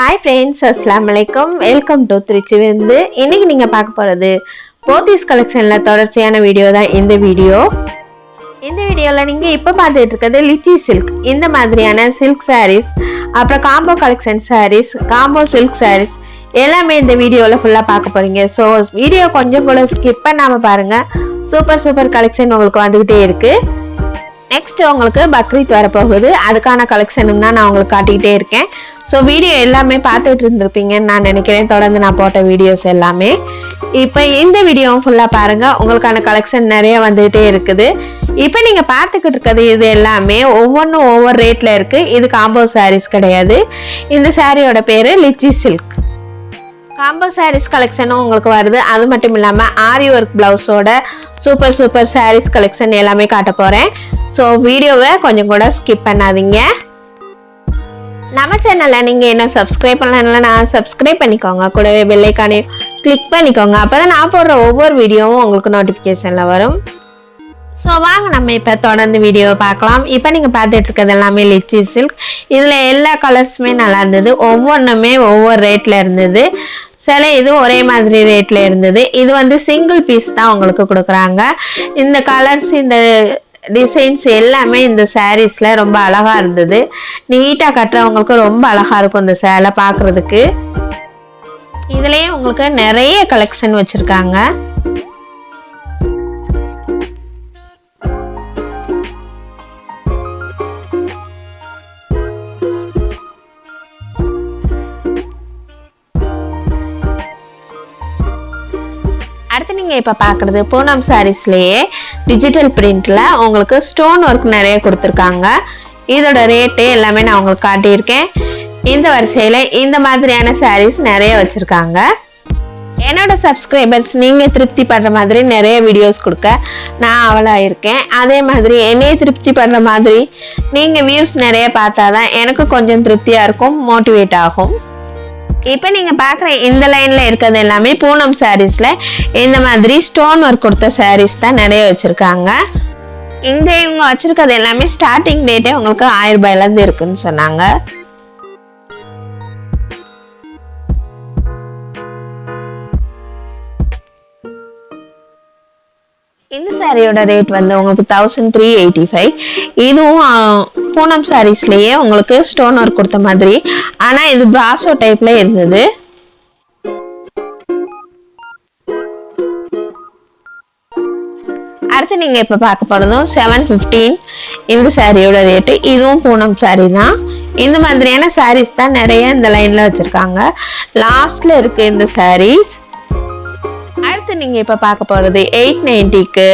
Hi friends, Assalamualaikum. Welcome to திருச்சிவிருந்து. இன்னைக்கு நீங்க பார்க்க போறது போத்தீஸ் கலெக்ஷன்ல தொடர்ச்சியான வீடியோ தான் இந்த வீடியோ. இந்த வீடியோல நீங்க இப்ப பார்த்துட்டு இருக்கிறது லிச்சி சில்க். இந்த மாதிரியான சில்க் சாரீஸ், அப்புறம் combo collection sarees, combo silk sarees எல்லாமே இந்த வீடியோல ஃபுல்லா பார்க்க போறீங்க. ஸோ வீடியோ கொஞ்சம் கூட ஸ்கிப் பண்ணாம பாருங்க. சூப்பர் கலெக்ஷன் உங்களுக்கு வந்துகிட்டே இருக்கு. நெக்ஸ்ட் உங்களுக்கு பக்ரீத் வரப்போகுது, அதுக்கான கலெக்ஷனும் தான் நான் உங்களுக்கு காட்டிக்கிட்டே இருக்கேன். ஸோ வீடியோ எல்லாமே பார்த்துட்டு இருந்திருப்பீங்கன்னு நான் நினைக்கிறேன். தொடர்ந்து நான் போட்ட வீடியோஸ் எல்லாமே இப்போ இந்த வீடியோவும் ஃபுல்லாக பாருங்கள். உங்களுக்கான கலெக்ஷன் நிறைய வந்துகிட்டே இருக்குது. இப்போ நீங்கள் பார்த்துக்கிட்டு இருக்கிறது இது எல்லாமே ஒவ்வொன்றும் ஒவ்வொரு ரேட்டில் இருக்குது. இது காம்போ சாரீஸ் கிடையாது. இந்த சாரியோட பேர் லிச்சி சில்க். காம்போ சாரீஸ் கலெக்ஷனும் உங்களுக்கு வருது. அது மட்டும் இல்லாமல் ஆரி ஒர்க் ப்ளவுஸோட சூப்பர் சாரீஸ் கலெக்ஷன் எல்லாமே காட்ட போகிறேன். ஸோ வீடியோவை கொஞ்சம் கூட ஸ்கிப் பண்ணாதீங்க. நம்ம சேனலில் நீங்கள் என்ன சப்ஸ்கிரைப் பண்ணலன்னா சப்ஸ்கிரைப் பண்ணிக்கோங்க. கூடவே பெல் ஐகானையும் கிளிக் பண்ணிக்கோங்க. அப்போ தான் நான் போடுற ஒவ்வொரு வீடியோவும் உங்களுக்கு நோட்டிஃபிகேஷனில் வரும். ஸோ வாங்க நம்ம இப்போ தொடர்ந்து வீடியோவை பார்க்கலாம். இப்போ நீங்கள் பார்த்துட்டு இருக்கிறது எல்லாமே லிச்சி சில்க். இதில் எல்லா கலர்ஸுமே நல்லா இருந்தது. ஒவ்வொன்றுமே ஒவ்வொரு ரேட்டில் இருந்தது. சில இது ஒரே மாதிரி ரேட்டில் இருந்தது. இது வந்து சிங்கிள் பீஸ் தான் உங்களுக்கு கொடுக்குறாங்க. இந்த கலர்ஸ், இந்த டிசைன்ஸ் எல்லாமே இந்த சாரீஸில் ரொம்ப அழகாக இருந்தது. நீட்டாக கட்டுறவங்களுக்கு ரொம்ப அழகாக இருக்கும் இந்த சேலை பார்க்குறதுக்கு. இதுலேயே உங்களுக்கு நிறைய கலெக்ஷன் வச்சுருக்காங்க. அடுத்து நீங்கள் இப்போ பார்க்குறது பூனம் சாரீஸ்லேயே டிஜிட்டல் பிரிண்டில் உங்களுக்கு ஸ்டோன் ஒர்க் நிறைய கொடுத்துருக்காங்க. இதோட ரேட்டு எல்லாமே நான் உங்களுக்கு காட்டியிருக்கேன். இந்த வரிசையில் இந்த மாதிரியான சாரீஸ் நிறைய வச்சுருக்காங்க. என்னோட சப்ஸ்கிரைபர்ஸ் நீங்கள் திருப்தி பண்ணுற மாதிரி நிறைய வீடியோஸ் கொடுக்க நான் அவளாக இருக்கேன். அதே மாதிரி என்னையே திருப்தி பண்ணுற மாதிரி நீங்கள் வியூஸ் நிறைய பார்த்தா தான் எனக்கு கொஞ்சம் திருப்தியாக இருக்கும், மோட்டிவேட் ஆகும். இப்போ நீங்கள் பார்க்குற இந்த லைனில் இருக்கிறது எல்லாமே பூனம் சாரீஸில் இந்த மாதிரி ஸ்டோன் ஒர்க் கொடுத்த சாரீஸ் தான் நிறைய வச்சுருக்காங்க. இங்கே இவங்க வச்சுருக்கிறது எல்லாமே ஸ்டார்டிங் டேட்டே உங்களுக்கு 1000 ரூபாயிலேருந்து இருக்குன்னு சொன்னாங்க. இந்த சாரியோட ரேட் வந்து உங்களுக்கு 1385. இதுவும் பூனம் சாரீஸ்லயே உங்களுக்கு ஸ்டோன் ஒர்க் கொடுத்த மாதிரி, ஆனா இது பிராசோ டைப்ல இருந்தது. அடுத்து நீங்க இப்ப பார்க்க போறதும் 715 இந்த சாரியோட ரேட்டு. இதுவும் பூனம் சாரி தான். இந்த மாதிரியான சாரீஸ் தான் நிறைய இந்த லைன்ல வச்சிருக்காங்க. லாஸ்ட்ல இருக்கு இந்த சாரீஸ். அடுத்து நீங்க இப்ப பார்க்க போறது 890க்கு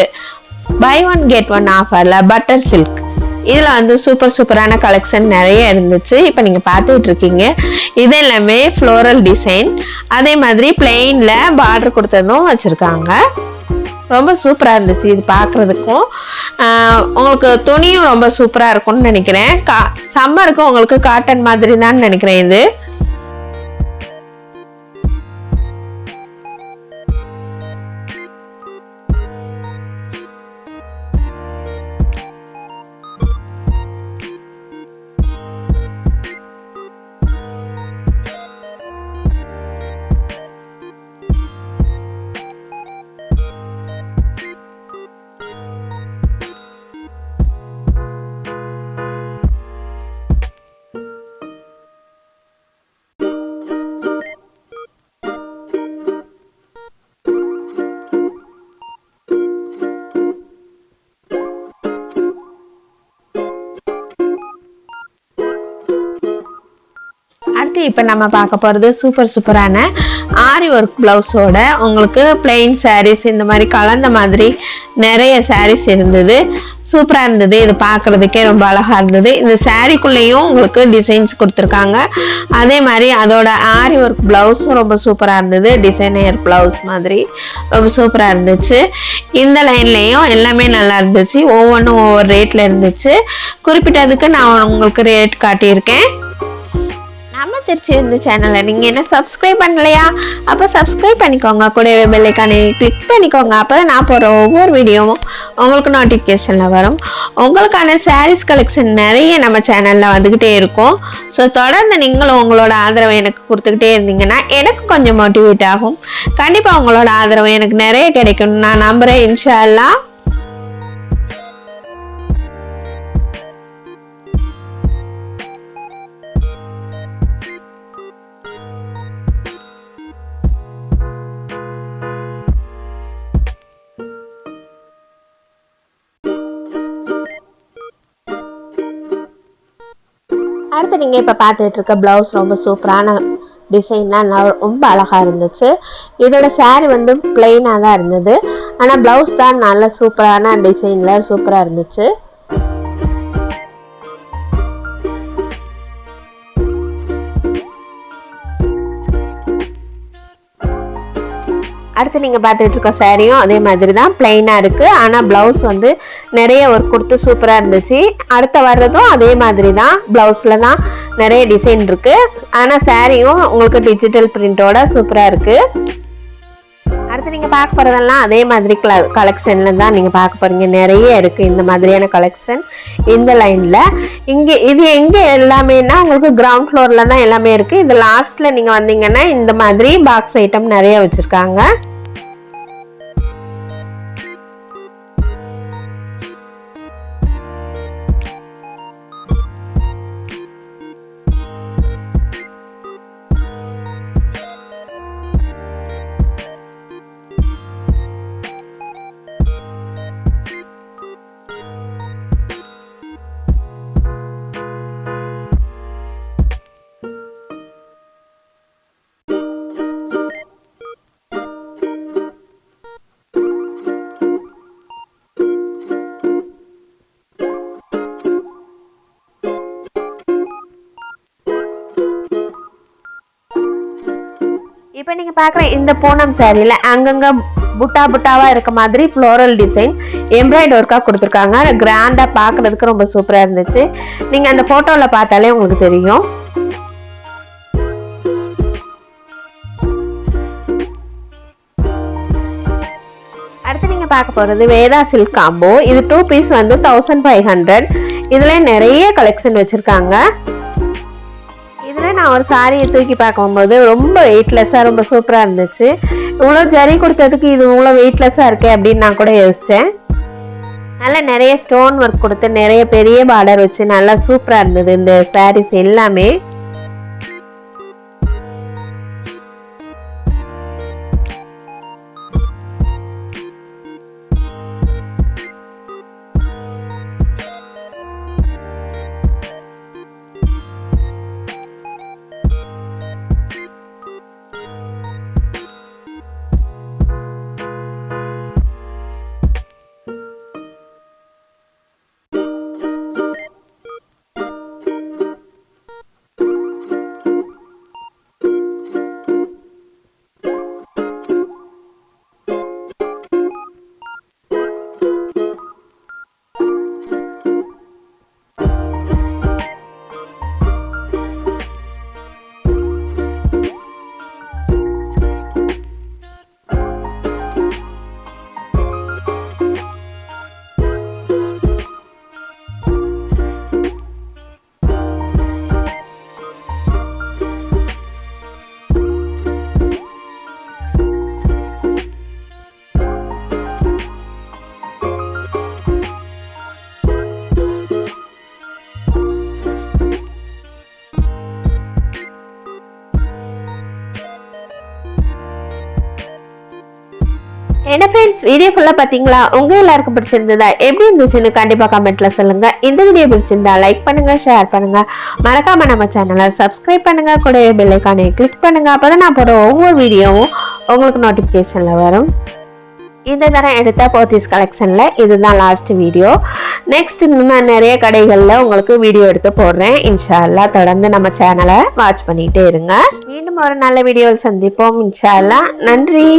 பை ஒன் கெட் ஒன் ஆஃபர்ல பட்டர் சில்க். இதுல வந்து சூப்பரான கலெக்ஷன் நிறைய இருந்துச்சு. இப்ப நீங்க பார்த்துட்டு இருக்கீங்க. இது எல்லாமே ஃப்ளோரல் டிசைன், அதே மாதிரி பிளெயின்ல பார்டர் கொடுத்ததும் வச்சிருக்காங்க. ரொம்ப சூப்பரா இருந்துச்சு இது பார்க்கறதுக்கும். உங்களுக்கு துணியும் ரொம்ப சூப்பரா இருக்கும்னு நினைக்கிறேன். சம்மருக்கு உங்களுக்கு காட்டன் மாதிரி தான் நினைக்கிறேன் இது. அடுத்து இப்போ நம்ம பார்க்க போகிறது சூப்பரான ஆரி ஒர்க் ப்ளவுஸோட உங்களுக்கு பிளெயின் சாரீஸ், இந்த மாதிரி கலந்த மாதிரி நிறைய சாரீஸ் இருந்தது. சூப்பராக இருந்தது. இது பார்க்குறதுக்கே ரொம்ப அழகாக இருந்தது. இந்த சாரீக்குள்ளேயும் உங்களுக்கு டிசைன்ஸ் கொடுத்துருக்காங்க. அதே மாதிரி அதோட ஆரி ஒர்க் ப்ளவுஸும் ரொம்ப சூப்பராக இருந்தது. டிசைனர் ப்ளவுஸ் மாதிரி ரொம்ப சூப்பராக இருந்துச்சு. இந்த லைன்லேயும் எல்லாமே நல்லா இருந்துச்சு. ஒவ்வொன்றும் ஒவ்வொரு ரேட்டில் இருந்துச்சு. குறிப்பிட்டதுக்கு நான் உங்களுக்கு ரேட் காட்டியிருக்கேன். நம்ம திருச்சி வந்து சேனலை நீங்கள் என்ன சப்ஸ்கிரைப் பண்ணலையா? அப்போ சப்ஸ்கிரைப் பண்ணிக்கோங்க, கூடவே பெல் ஐகானை கிளிக் பண்ணிக்கோங்க. அப்போ தான் நான் போகிற ஒவ்வொரு வீடியோவும் உங்களுக்கு நோட்டிஃபிகேஷனில் வரும். உங்களுக்கான சாரீஸ் கலெக்ஷன் நிறைய நம்ம சேனலில் வந்துக்கிட்டே இருக்கும். ஸோ தொடர்ந்து நீங்களும் உங்களோட ஆதரவை எனக்கு கொடுத்துக்கிட்டே இருந்தீங்கன்னா எனக்கு கொஞ்சம் மோட்டிவேட் ஆகும். கண்டிப்பாக உங்களோட ஆதரவு எனக்கு நிறைய கிடைக்கும் நான் நம்புகிறேன். இன்ஷா அல்லாஹ். அடுத்து நீங்கள் இப்போ பார்த்துட்டு இருக்க ப்ளவுஸ் ரொம்ப சூப்பரான டிசைன்லாம் ரொம்ப அழகாக இருந்துச்சு. இதோட சாரீ வந்து பிளெயினாக தான் இருந்தது, ஆனால் ப்ளவுஸ் தான் நல்ல சூப்பரான டிசைனில் சூப்பராக இருந்துச்சு. அடுத்து நீங்கள் பார்த்துட்டு இருக்க சாரியும் அதே மாதிரி தான் பிளெயினாக இருக்குது, ஆனால் ப்ளவுஸ் வந்து நிறைய ஒர்க் கொடுத்து சூப்பராக இருந்துச்சு. அடுத்து வர்றதும் அதே மாதிரி தான், ப்ளவுஸில் தான் நிறைய டிசைன் இருக்குது, ஆனால் சாரியும் உங்களுக்கு டிஜிட்டல் பிரிண்டோட சூப்பராக இருக்குது. அடுத்து நீங்கள் பார்க்க போகிறதெல்லாம் அதே மாதிரி கலெக்ஷனில் தான் நீங்கள் பார்க்க போகிறீங்க. நிறைய இருக்குது இந்த மாதிரியான கலெக்ஷன் இந்த லைனில். இங்கே இது எங்கே எல்லாமேனா உங்களுக்கு கிரவுண்ட் ஃப்ளோரில் தான் எல்லாமே இருக்குது. இது லாஸ்ட்டில் நீங்கள் வந்தீங்கன்னா இந்த மாதிரி பாக்ஸ் ஐட்டம் நிறைய வச்சுருக்காங்க. இப்போ நீங்கள் பார்க்குற இந்த பூனம் சாரியில் அங்கங்கே புட்டா புட்டாவாக இருக்க மாதிரி ஃப்ளோரல் டிசைன் எம்ப்ராய்டரி ஒர்க்காக கொடுத்துருக்காங்க. கிராண்டாக பார்க்குறதுக்கு ரொம்ப சூப்பராக இருந்துச்சு. நீங்கள் அந்த ஃபோட்டோவில் பார்த்தாலே உங்களுக்கு தெரியும். அடுத்து நீங்கள் பார்க்க போகிறது வேதா சில்க் காம்போ. இது 2 பீஸ் வந்து 1500. இதில் நிறைய கலெக்ஷன் வச்சுருக்காங்க. இதில் நான் ஒரு சாரியை தூக்கி பார்க்கும்போது ரொம்ப வெயிட்லெஸ்ஸாக ரொம்ப சூப்பராக இருந்துச்சு. இவ்வளோ ஜரி கொடுத்ததுக்கு இது இவ்வளோ வெயிட்லெஸ்ஸாக இருக்கே அப்படின்னு நான் கூட யோசித்தேன். நல்லா நிறைய ஸ்டோன் ஒர்க் கொடுத்து நிறைய பெரிய பார்டர் வச்சு நல்லா சூப்பராக இருந்தது இந்த சாரீஸ் எல்லாமே. என்ன ஃப்ரெண்ட்ஸ், வீடியோ ஃபுல்லாக பார்த்தீங்களா? உங்கள் எல்லாருக்கும் பிடிச்சிருந்ததா? எப்படி இருந்துச்சுன்னு கண்டிப்பாக கமெண்ட்டில் சொல்லுங்கள். இந்த வீடியோ பிடிச்சிருந்தா லைக் பண்ணுங்கள், ஷேர் பண்ணுங்கள், மறக்காமல் நம்ம சேனலை சப்ஸ்கிரைப் பண்ணுங்கள், கூடவே பெல் ஐகானை கிளிக் பண்ணுங்கள். அப்போ தான் நான் போகிற ஒவ்வொரு வீடியோவும் உங்களுக்கு நோட்டிஃபிகேஷனில் வரும். இந்த தரம் எடுத்த போத்தீஸ் கலெக்ஷனில் இதுதான் லாஸ்ட் வீடியோ. நெக்ஸ்ட் இன்னும் நான் நிறைய கடைகளில் உங்களுக்கு வீடியோ எடுத்து போடுறேன். இன்ஷா அல்லாஹ் தொடர்ந்து நம்ம சேனலை வாட்ச் பண்ணிகிட்டே இருங்க. மீண்டும் ஒரு நல்ல வீடியோவில் சந்திப்போம். இன்ஷா அல்லாஹ். நன்றி.